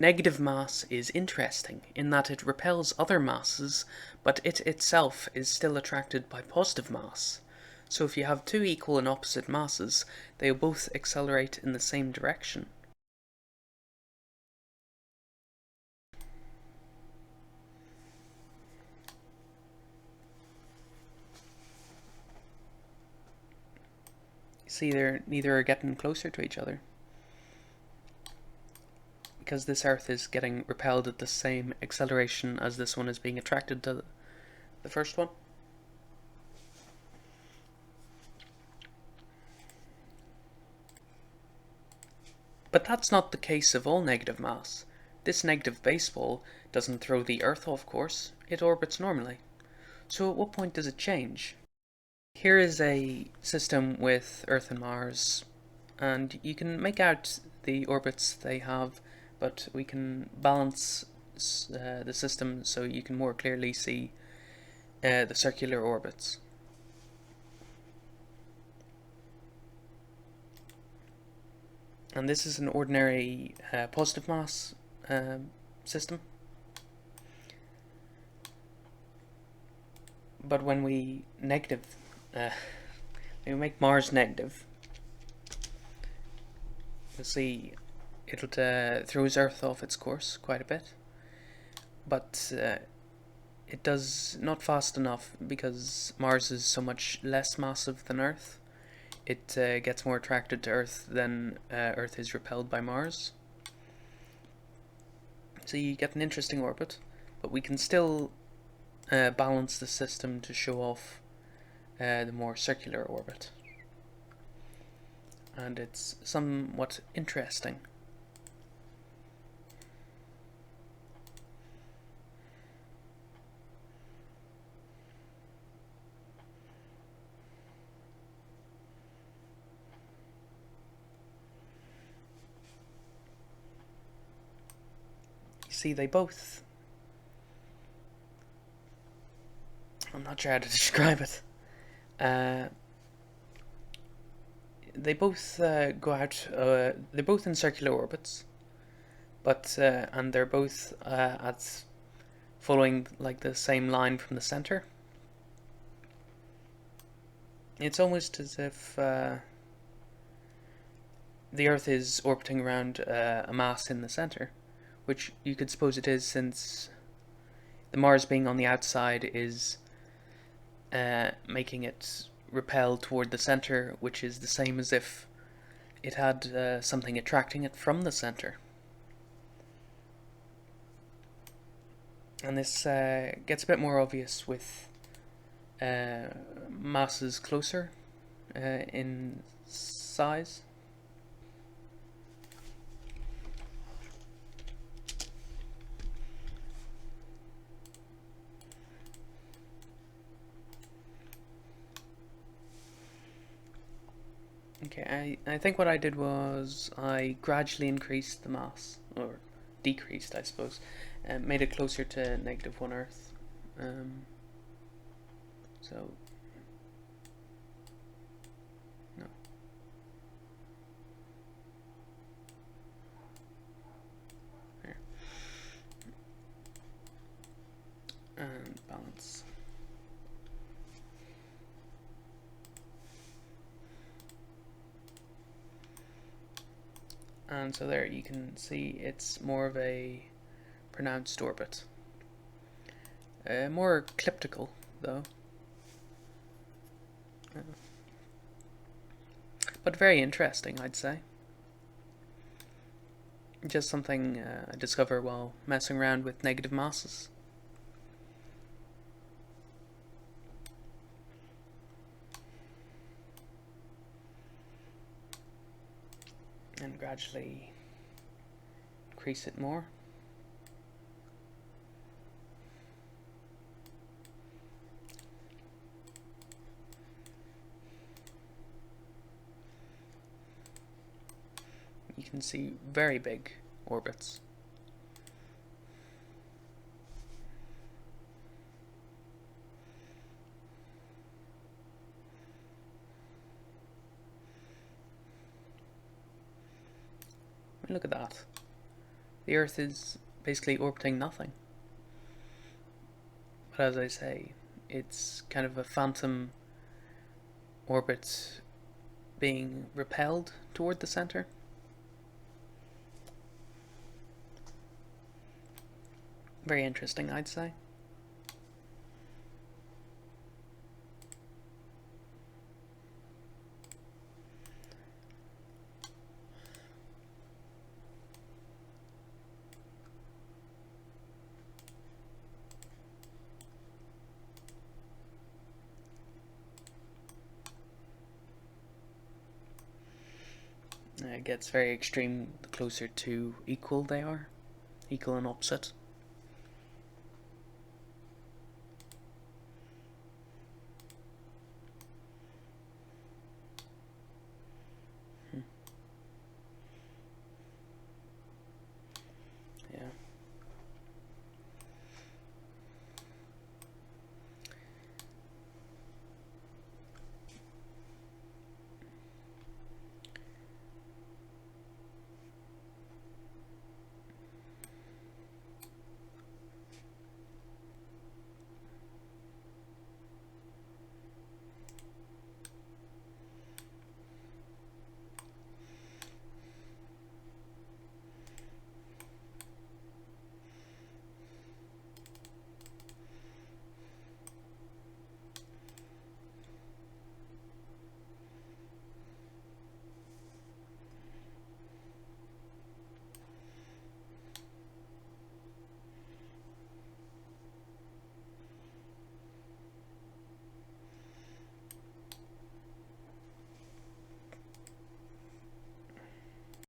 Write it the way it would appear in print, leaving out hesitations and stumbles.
Negative mass is interesting in that it repels other masses, but it itself is still attracted by positive mass. So if you have two equal and opposite masses, they will both accelerate in the same direction. See, neither are getting closer to each other, because this Earth is getting repelled at the same acceleration as this one is being attracted to the first one. But that's not the case of all negative mass. This negative baseball doesn't throw the Earth off course, it orbits normally. So at what point does it change? Here is a system with Earth and Mars, and you can make out the orbits they have, but we can balance the system so you can more clearly see the circular orbits. And this is an ordinary positive mass system. But when we make Mars negative, you'll see it'll throws Earth off its course quite a bit. But it does not fast enough because Mars is so much less massive than Earth. It gets more attracted to Earth than Earth is repelled by Mars. So you get an interesting orbit, but we can still balance the system to show off the more circular orbit. And it's somewhat interesting. See, they both... I'm not sure how to describe it. They both go out... they're both in circular orbits. But, and they're both at following like the same line from the center. It's almost as if the Earth is orbiting around a mass in the center, which you could suppose it is, since the Mars being on the outside is making it repel toward the center, which is the same as if it had something attracting it from the center. And this gets a bit more obvious with masses closer in size. Okay, I think what I did was I gradually increased the mass, or decreased, I suppose, and made it closer to -1 Earth. So, no. There. And balance. And so there you can see it's more of a pronounced orbit. More ecliptical, though. But very interesting, I'd say. Just something I discover while messing around with negative masses. And gradually increase it more. You can see very big orbits. Look at that. The Earth is basically orbiting nothing. But as I say, it's kind of a phantom orbit being repelled toward the center. Very interesting, I'd say. It gets very extreme the closer to equal they are, equal and opposite.